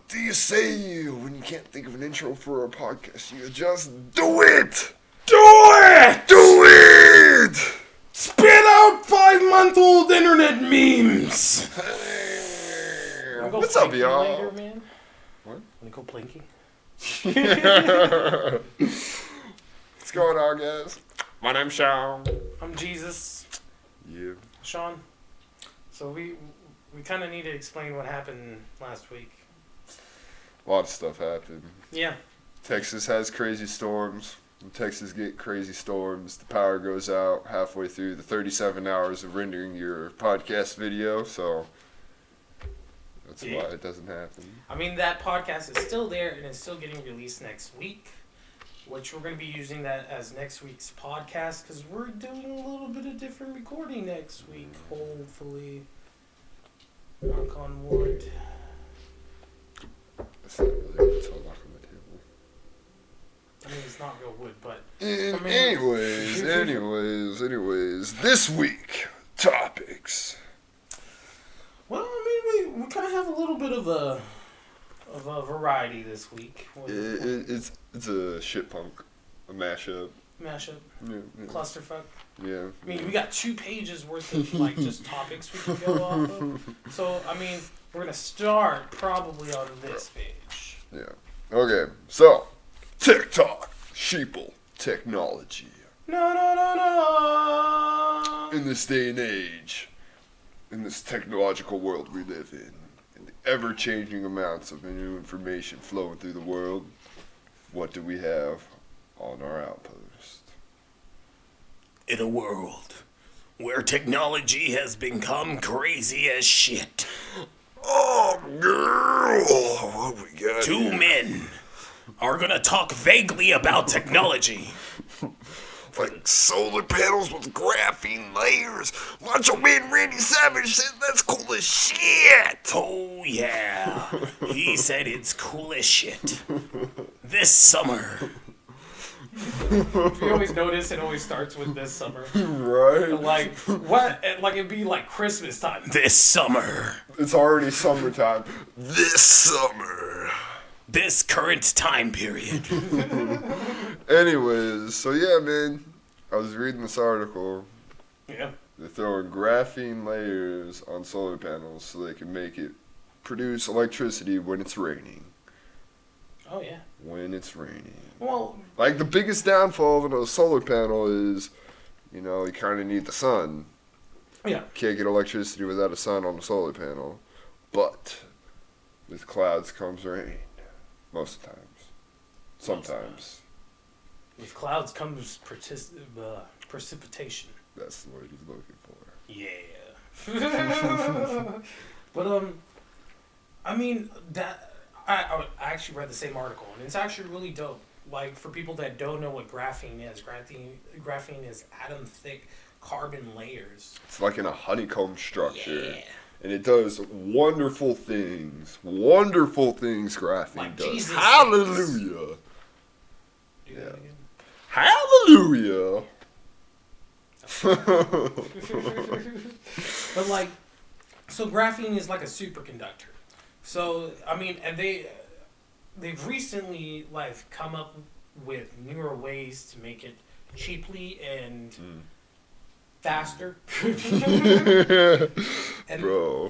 do you say when you can't think of an intro for a podcast? You just do it! Do it! Do it! Spit out 5-month-old internet memes! What's up, y'all? Later, man? What? Wanna go plinky? What's going on, guys? My name's Sean. I'm Jesus. Yeah. Sean. So we kind of need to explain what happened last week. A lot of stuff happened. Yeah. Texas has crazy storms. When Texas get crazy storms, the power goes out halfway through the 37 hours of rendering your podcast video, so that's why it doesn't happen. I mean, that podcast is still there and it's still getting released next week, which we're going to be using that as next week's podcast because we're doing a little bit of different recording next week, hopefully. Knock on wood. That's not really what's on the table. I mean, it's not real wood, but... Anyways, this week, topics. Well, I mean, we kind of have a little bit of a variety this week. It's a shit punk, a mashup. Mashup. Yeah. Clusterfuck. Yeah. I mean, we got 2 pages worth of, like, just topics we can go off of. So, I mean, we're going to start probably on this page. Yeah. Okay, so, TikTok, sheeple, technology. No. In this day and age, in this technological world we live in the ever-changing amounts of new information flowing through the world, what do we have on our outpost? In a world where technology has become crazy as shit, Oh, girl, what we got 2 here? men are gonna talk vaguely about technology. Like solar panels with graphene layers. Macho Man Randy Savage said that's cool as shit. Oh yeah, he said it's cool as shit. This summer, If you always notice, it always starts with this summer. Right? Like, what? Like, it'd be like Christmas time. this summer, It's already summertime. This summer. this current time period. Anyways, so yeah, man, I was reading this article. Yeah. They're throwing graphene layers on solar panels so they can make it produce electricity when it's raining. Oh, yeah. When it's raining. Well, Like, the biggest downfall of a solar panel is, you kind of need the sun. yeah. Can't get electricity without a sun on a solar panel. But with clouds comes rain. Most of the times. Sometimes. With clouds comes precipitation. That's the word he's looking for. Yeah. But, I mean, I actually read the same article, and it's actually really dope. Like, for people that don't know what graphene is, graphene is atom-thick carbon layers. It's like in a honeycomb structure. Yeah. And it does wonderful things. Wonderful things graphene Like does. Jesus Hallelujah. Do that again? Hallelujah. But, like, so graphene is like a superconductor. So, I mean, and they've recently, like, come up with newer ways to make it cheaply and faster. And, Bro.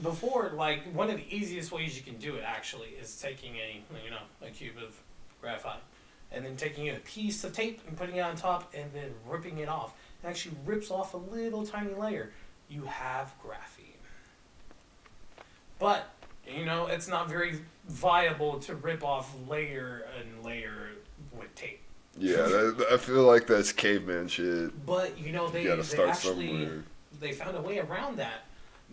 before, like, one of the easiest ways you can do it, actually, is taking a cube of graphite and then taking a piece of tape and putting it on top and then ripping it off. It actually rips off a little tiny layer. You have graphene. But, it's not very viable to rip off layer and layer with tape. Yeah, I feel like that's caveman shit. But, You gotta start somewhere. they found a way around that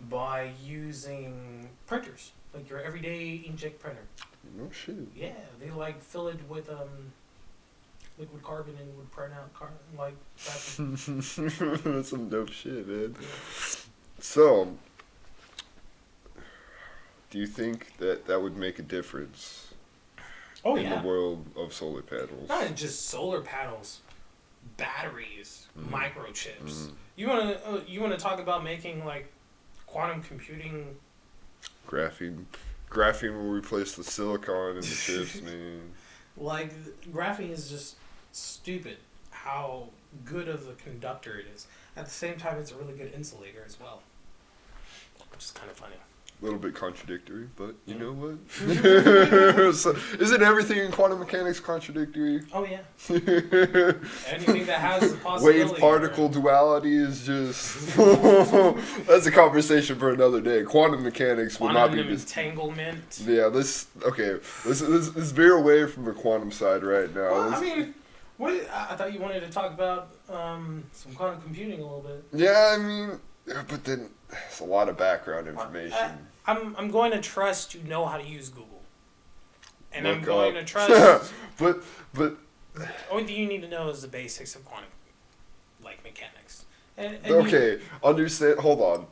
by using printers, like your everyday inkjet printer. No shit. Yeah, they like fill it with liquid carbon and would print out carbon like that. That's some dope shit, man. Yeah. So, do you think that would make a difference Oh in yeah, the world of solar panels? not just solar panels, batteries, microchips. Mhm. You wanna talk about making like quantum computing Graphene Graphene will replace the silicon in the chips, man. Like, graphene is just stupid how good of a conductor it is. At the same time, it's a really good insulator as well. Which is kind of funny. A little bit contradictory, but you know what? So, isn't everything in quantum mechanics contradictory? Oh, yeah. Anything that has a possibility. Wave-particle duality is just... That's a conversation for another day. Quantum mechanics would not be... Quantum entanglement. Yeah, let's veer away from the quantum side right now. Well, I mean, I thought you wanted to talk about some quantum computing a little bit. Yeah, I mean... But then, it's a lot of background information. I'm going to trust you know how to use Google. And Look I'm going up. to trust... but... The only thing you need to know is the basics of quantum, like, mechanics. And okay, hold on.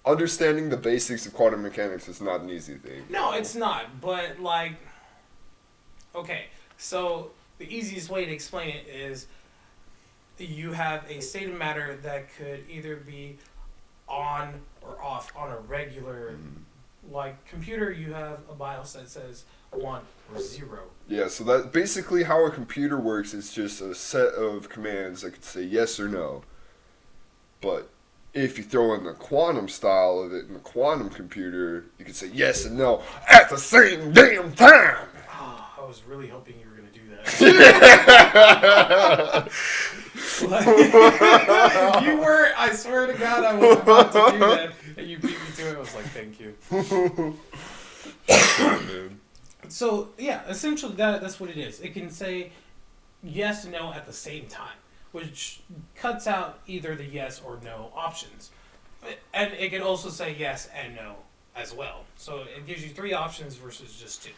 Understanding the basics of quantum mechanics is not an easy thing. No, it's not. But, like... Okay, so the easiest way to explain it is you have a state of matter that could either be on or off on a regular... Like, computer, you have a BIOS that says 1 or 0. Yeah, so that basically how a computer works is just a set of commands that could say yes or no. But if you throw in the quantum style of it in a quantum computer, you could say yes and no at the same damn time. Oh, I was really hoping you were going to do that. Like, you were, I swear to God, I was about to do that. And you beat me to it. I was like, thank you. So, yeah, essentially that's what it is. It can say yes and no at the same time, which cuts out either the yes or no options. And it can also say yes and no as well. So it gives you 3 options versus just 2.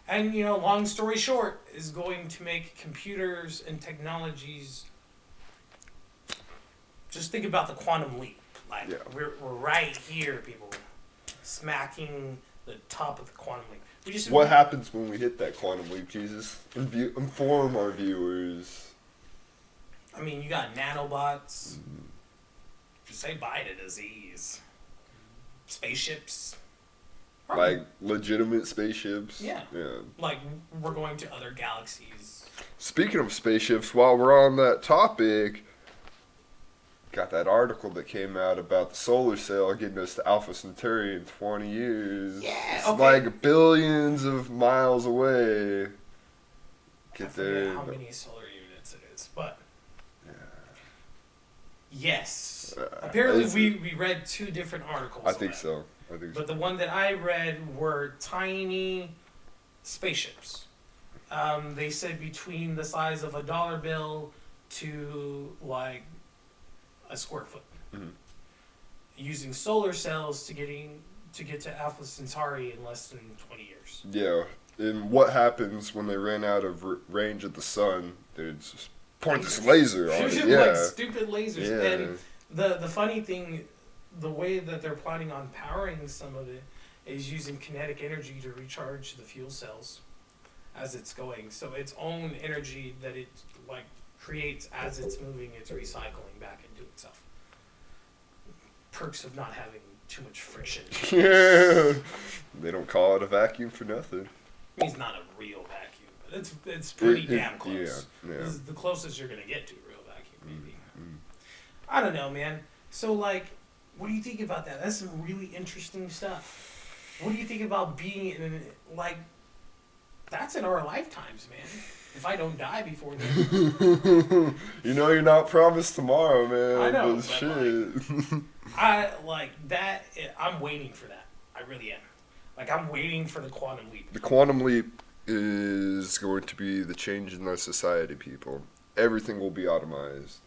And, you know, long story short, is going to make computers and technologies... Just think about the quantum leap. Like, yeah. we're right here, people. Smacking the top of the quantum leap. What happens when we hit that quantum leap, Jesus? Inform our viewers. I mean, you got nanobots. Just say bye to disease. Spaceships. Like legitimate spaceships? Yeah. Like, we're going to other galaxies. Speaking of spaceships, while we're on that topic... Got that article that came out about the solar sail getting us to Alpha Centauri in 20 years. Yeah, it's okay. like billions of miles away. Get there. How many solar units it is, but yes. Apparently, we read 2 different articles. I think so. But the one that I read were tiny spaceships. They said between the size of a dollar bill to like a square foot, using solar cells to get to Alpha Centauri in less than 20 years. Yeah, and what happens when they ran out of range of the sun? They just point this laser on it. Yeah, like stupid lasers. Yeah. And the funny thing, the way that they're planning on powering some of it is using kinetic energy to recharge the fuel cells as it's going. So its own energy that it like creates as it's moving, it's recycling back into itself. Perks of not having too much friction. Yeah, they don't call it a vacuum for nothing. I mean, it's not a real vacuum, but it's pretty damn close. Yeah. This is the closest you're gonna get to a real vacuum, maybe. I don't know, man. So like, what do you think about that? That's some really interesting stuff. What do you think about being in like? That's in our lifetimes, man. If I don't die before then. You know you're not promised tomorrow, man. I know, but but shit. I like that. I'm waiting for that. I really am. Like, I'm waiting for the quantum leap. The quantum leap is going to be the change in our society, people. Everything will be automized.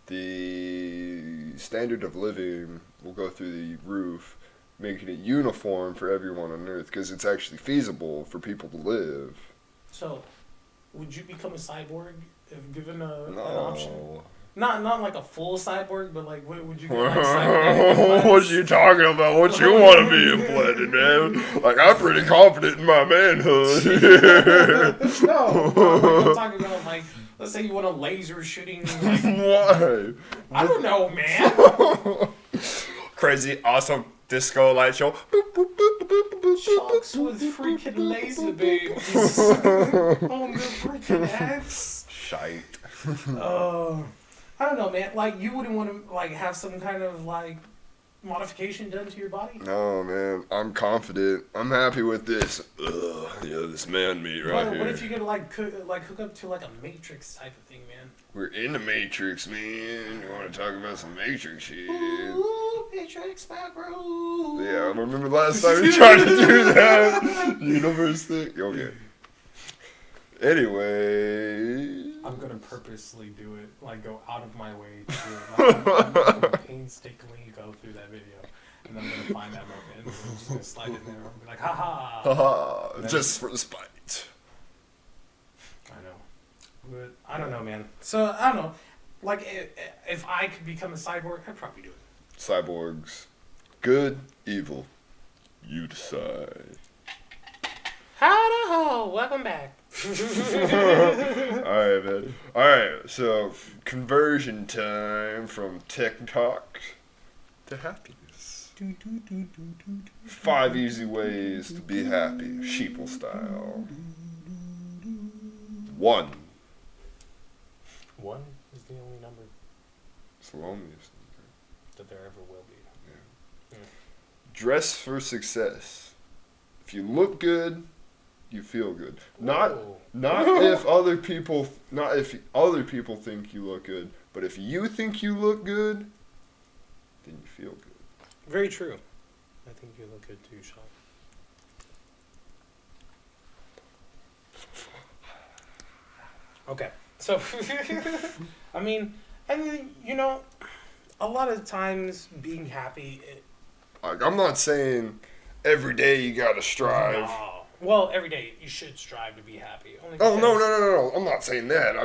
The standard of living will go through the roof, making it uniform for everyone on Earth, because it's actually feasible for people to live. So, would you become a cyborg if given an No. option? Not like a full cyborg, but like, what would you get? Like, cyborg What you talking about? What you want to be implanted, man? Like, I'm pretty confident in my manhood. No, I'm talking about like, let's say you want a laser shooting. Like, Why? I don't know, man. Crazy, awesome. disco light show. Boop, boop, boop, boop, boop, boop, boop, Sharks boop, with boop, freaking boop, laser boop, beams boop. on the freaking axe. Shite. I don't know, man. Like, you wouldn't want to, like, have some kind of, like, modification done to your body? No, man. I'm confident. I'm happy with this. Ugh, yeah, this man meat right What here. if you could, like, hook up to, like, a Matrix type of thing, man? We're in the Matrix, man. You want to talk about some Matrix shit? Ooh, Matrix macro. Yeah, I remember last time we tried to do that. Universe thing. Okay. Anyway. I'm gonna purposely do it, like go out of my way to do it. Like, I'm gonna painstakingly go through that video, and I'm gonna find that moment, and I'm just gonna slide in there. I'm gonna be like, haha. Haha. Just for the spite. I know, but I don't know, man. So I don't know. Like, if I could become a cyborg, I'd probably do it. Cyborgs. Good, evil. You decide. Howdy-ho! Welcome back. Alright, man. Alright, so conversion time from tech talk to happiness. 5 easy ways to be happy, sheeple style. 1. One is the only number It's the loneliest. that there ever will be. Dress for success. If you look good, you feel good. Not if other people think you look good, but if you think you look good, then you feel good. Very true. I think you look good too, Sean. Okay, so I mean, and you know, a lot of times being happy. Like, I'm not saying every day you gotta strive. No. Well, every day you should strive to be happy. Only Oh, no, because- no. I'm not saying that.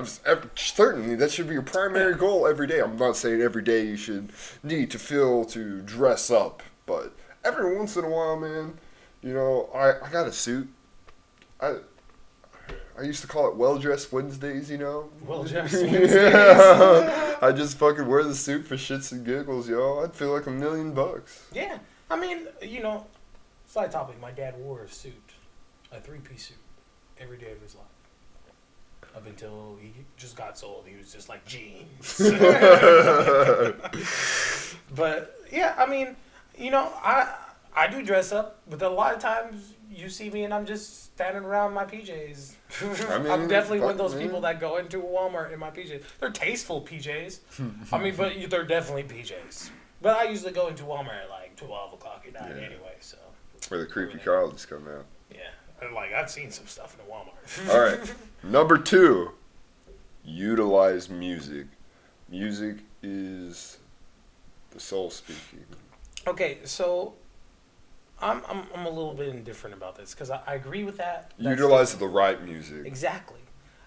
Certainly, that should be your primary goal every day. I'm not saying every day you should need to dress up. But every once in a while, man, you know, I got a suit. I used to call it well-dressed Wednesdays, you know? Well-dressed Wednesdays. Yeah. I just fucking wear the suit for shits and giggles, yo. I'd feel like $1 million. Yeah, I mean, you know, side topic. My dad wore a suit, a 3-piece suit, every day of his life. Up until he just got so old, he was just like jeans. But yeah, I mean, you know, I do dress up, but a lot of times you see me and I'm just standing around in my PJs. I mean, I'm definitely one of those fuck, people that go into a Walmart in my PJs. They're tasteful PJs. I mean, but they're definitely PJs. But I usually go into Walmart at like 12 o'clock at night anyway, so. Where the creepy Carls come out. Yeah. And like, I've seen some stuff in the Walmart. All right. Number 2, utilize music. Music is the soul speaking. Okay, so I'm a little bit indifferent about this because I agree with that. That's Utilize the right music. Exactly.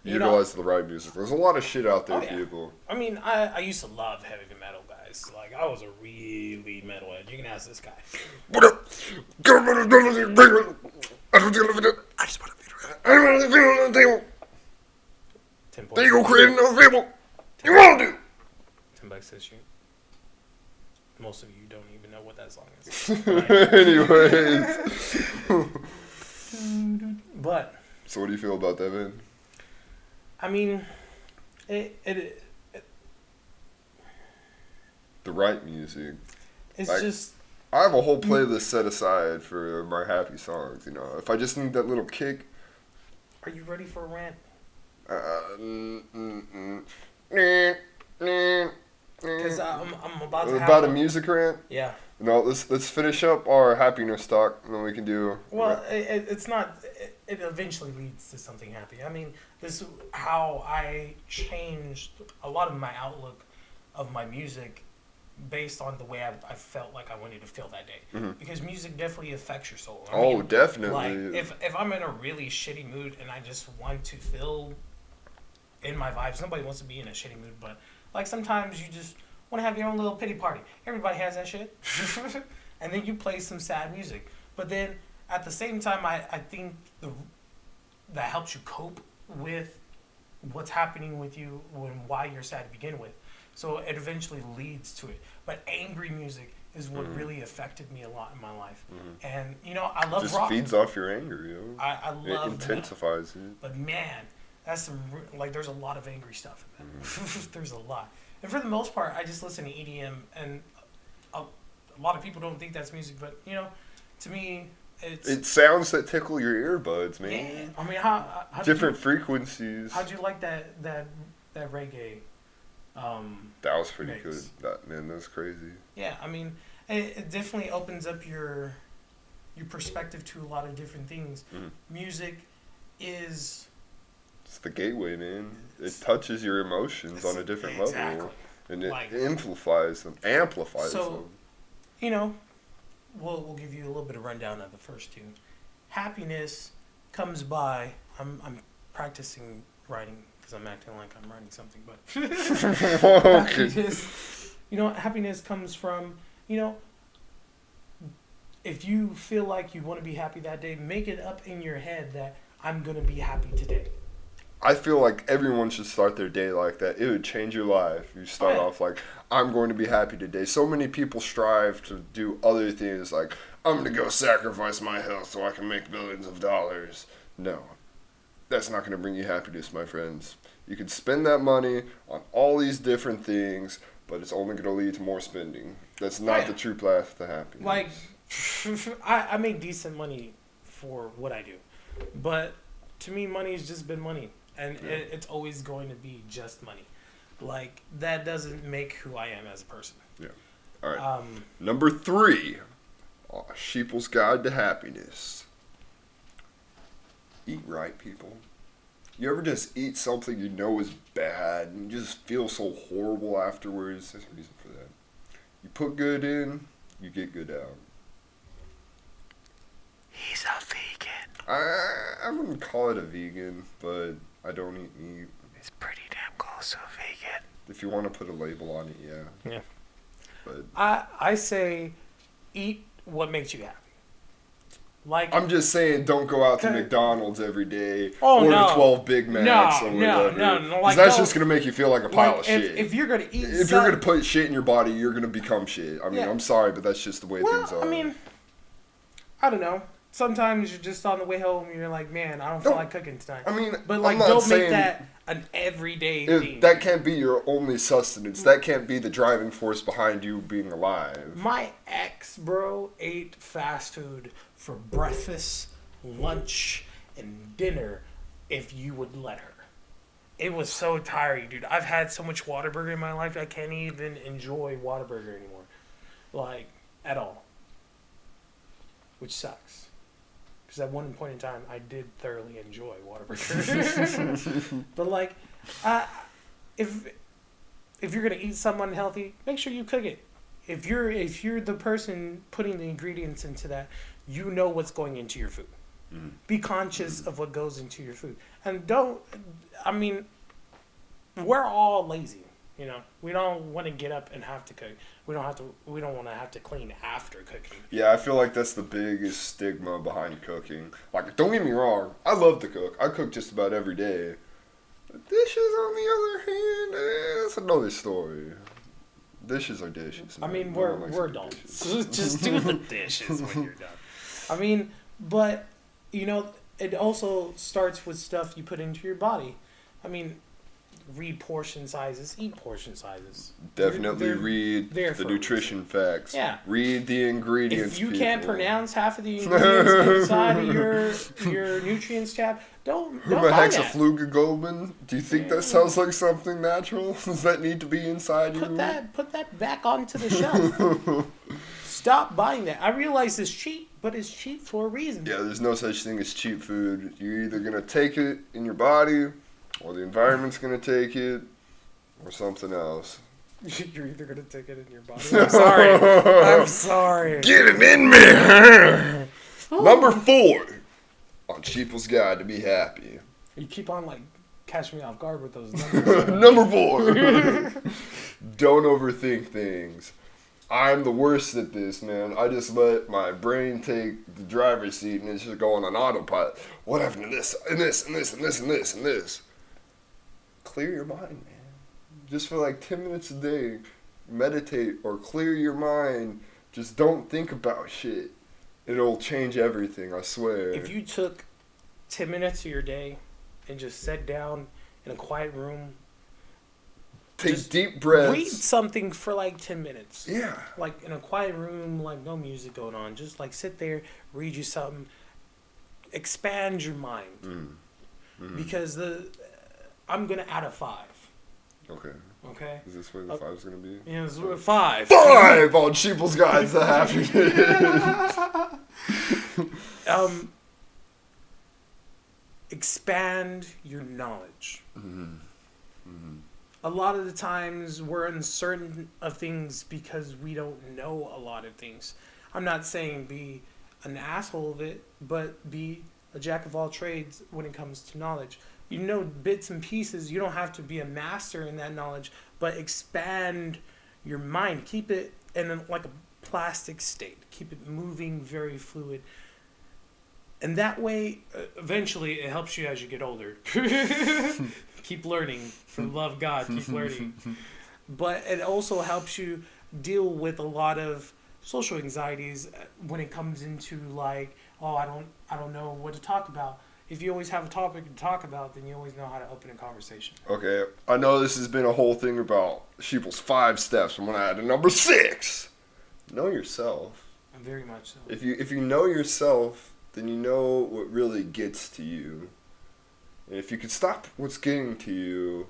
You Utilize the right music. There's a lot of shit out there, Oh, yeah. people. I mean, I used to love heavy metal guys. Like, I was a really metalhead. You can ask this guy. What up? I just want to feel 10 There you go, points. creating those people. You want to do. $10 says you. Most of you don't even know what that song is. Anyways. But So what do you feel about that, man? I mean, it The right music. it's Like- just I have a whole playlist set aside for my happy songs, you know. If I just need that little kick. Are you ready for a rant? Because I'm about to have About a music rant? Yeah. No, let's finish up our happiness talk, and then we can do. Well, it's not. It eventually leads to something happy. I mean, this is how I changed a lot of my outlook of my music based on the way I felt like I wanted to feel that day. Mm-hmm. Because music definitely affects your soul. I Oh, mean, definitely. Like, if I'm in a really shitty mood and I just want to feel in my vibes, nobody wants to be in a shitty mood, but like sometimes you just want to have your own little pity party. Everybody has that shit. And then you play some sad music. But then at the same time, I think that helps you cope with what's happening with you and why you're sad to begin with. So it eventually leads to it. But angry music is what really affected me a lot in my life. And you know, I love Just rock. feeds off your anger, yo. I It love intensifies it. but man, that's some like there's a lot of angry stuff in that. There's a lot, and for the most part, I just listen to EDM, and a lot of people don't think that's music, but you know, to me, It sounds that tickle your earbuds, man. yeah. I mean, how Different frequencies. How'd you like that reggae? That was pretty mix? good. That was crazy. Yeah, I mean, it definitely opens up your perspective to a lot of different things. Music is. It's the gateway, man. It touches your emotions on a different level, and it Like- amplifies them. Amplifies So- them. You know, we'll give you a little bit of rundown of the first two. Happiness comes by. I'm practicing writing because I'm acting like I'm writing something, but happiness, you know, happiness comes from, you know, if you feel like you want to be happy that day, make it up in your head that I'm gonna be happy today. I feel like everyone should start their day like that. It would change your life. You start Yeah. off like, I'm going to be happy today. So many people strive to do other things like, I'm going to go sacrifice my health so I can make billions of dollars. No. That's not going to bring you happiness, my friends. You can spend that money on all these different things, but it's only going to lead to more spending. That's not the true path to happiness. Like, I make decent money for what I do, but to me, money's just been money, and it's always going to be just money. Like, that doesn't make who I am as a person. Yeah. All right. Number 3, Sheeple's Guide to Happiness. Eat right, people. You ever just eat something you know is bad and you just feel so horrible afterwards? There's a reason for that. You put good in, you get good out. He's a vegan. I wouldn't call it a vegan, but I don't eat meat. He's pretty damn close to a vegan. If you want to put a label on it, yeah. Yeah. But I say, eat what makes you happy. Like, I'm just saying, don't go out to Okay. McDonald's every day. Oh, order no. 12 Big Macs or No, whatever. no, 'Cause like, that's don't- just going to make you feel like a pile like, of shit. if you're gonna eat, If you're going to put shit in your body, you're going to become shit. I mean, Yeah. I'm sorry, but that's just the way things are. I mean, I don't know. Sometimes you're just on the way home and you're like, man, I don't feel No. like cooking tonight. I mean, But like, I'm not don't saying make that an everyday thing. that can't be your only sustenance. That can't be the driving force behind you being alive. My ex, bro, ate fast food for breakfast, lunch, and dinner if you would let her. It was so tiring, dude. I've had so much Whataburger in my life, I can't even enjoy Whataburger anymore. Like, at all. Which sucks. Because at one point in time, I did thoroughly enjoy Whataburger. But, like, if you're going to eat something unhealthy, make sure you cook it. If you're the person putting the ingredients into that, you know what's going into your food. Be conscious of what goes into your food. And we're all lazy, you know. We don't want to get up and have to cook. We don't want to have to clean after cooking. Yeah, I feel like that's the biggest stigma behind cooking. Like, don't get me wrong, I love to cook. I cook just about every day. But dishes, on the other hand, that's another story. Dishes are dishes. I man. mean, No one likes we're to do adults. dishes. Just do the dishes when you're done. I mean, but, you know, it also starts with stuff you put into your body. I mean, read portion sizes, eat portion sizes. Definitely read they're the for a nutrition facts. Yeah. Read the ingredients. If you can't people. pronounce half of the ingredients inside of your nutrients tab, don't buy that. Hexaflugoglobin? Do you think that sounds like something natural? Does that need to be inside you? Put that back onto the shelf. Stop buying that. I realize it's cheap, but it's cheap for a reason. Yeah, there's no such thing as cheap food. You're either going to take it in your body, or the environment's going to take it, or something else. You're either gonna take it in your body. I'm sorry. I'm sorry. Get it in me! Number 4 on Sheeple's Guide to Be Happy. You keep on like catching me off guard with those numbers. Number 4. Don't overthink things. I'm the worst at this, man. I just let my brain take the driver's seat and it's just going on autopilot. What happened to this, and this, and this, and this, and this, and this? Clear your mind, man. Just for like 10 minutes a day, meditate or clear your mind Just don't think about shit. It'll change everything, I swear. If you took 10 minutes of your day and just sat down in a quiet room, take deep breaths. read something for like 10 minutes. Yeah. Like in a quiet room, like no music going on. Just like sit there, read you something, expand your mind. Because I'm gonna add a 5. Okay. Okay. Is this where the 5's gonna be? Yeah, it's 5. 5 on Sheeple's Guides to Happiness. Expand your knowledge. A lot of the times we're uncertain of things because we don't know a lot of things. I'm not saying be an asshole of it, but be a jack of all trades when it comes to knowledge. You know bits and pieces. You don't have to be a master in that knowledge, but expand your mind. Keep it in like a plastic state. Keep it moving, very fluid. And that way, eventually, it helps you as you get older. Keep learning. For the love of God, keep learning. But it also helps you deal with a lot of social anxieties when it comes into like, oh, I don't know what to talk about. If you always have a topic to talk about, then you always know how to open a conversation. Okay, I know this has been a whole thing about Sheeple's 5 steps. I'm gonna add a number 6. Know yourself. Very much so. If you know yourself, then you know what really gets to you. And if you can stop what's getting to you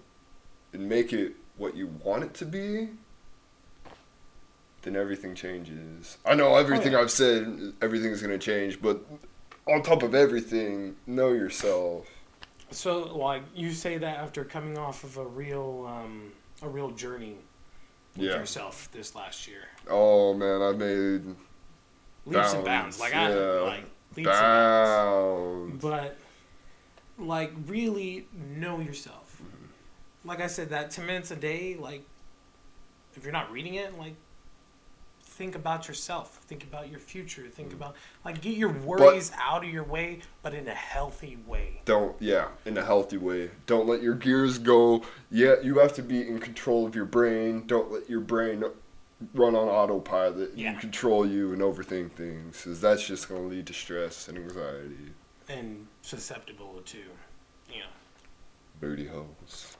and make it what you want it to be, then everything changes. I know everything I've said, everything's gonna change, but on top of everything, know yourself. So, like, you say that after coming off of a real journey with yourself this last year. Oh man, I made leaps and bounds. Like leaps and bounds. But like, really know yourself. Like I said, that 10 minutes a day. Like, if you're not reading it, like, think about yourself. Think about your future. Think about, like, get your worries out of your way, but in a healthy way. In a healthy way. Don't let your gears go. Yeah, you have to be in control of your brain. Don't let your brain run on autopilot and control you and overthink things, because that's just going to lead to stress and anxiety. And susceptible to, booty holes.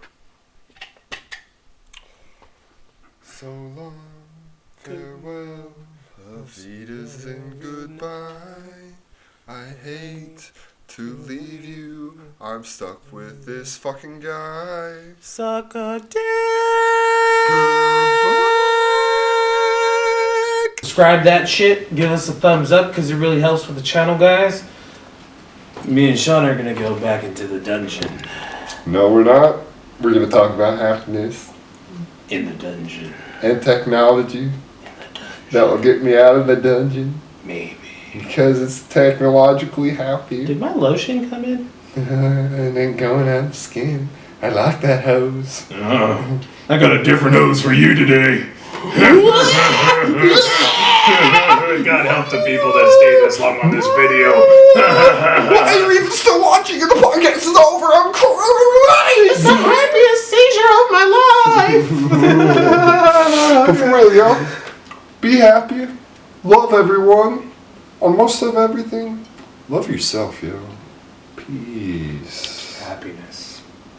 So long. Farewell, auf Wiedersehen, goodbye. I hate to leave you. I'm stuck with this fucking guy. Suck a dick. Goodbye. Subscribe that shit. Give us a thumbs up because it really helps with the channel, guys. Me and Sean are gonna go back into the dungeon. No, we're not. We're gonna talk about happiness. In the dungeon. And technology. That will get me out of the dungeon. Maybe. Because it's technologically happy. Did my lotion come in? And then going on the skin. I like that hose. I got a different hose for you today. God help the people that stayed this long on this video. Why are you even still watching and the podcast is over? I'm crying! It's the happiest seizure of my life! But for real, y'all, be happy. Love everyone. On most of everything, love yourself, yo. Peace.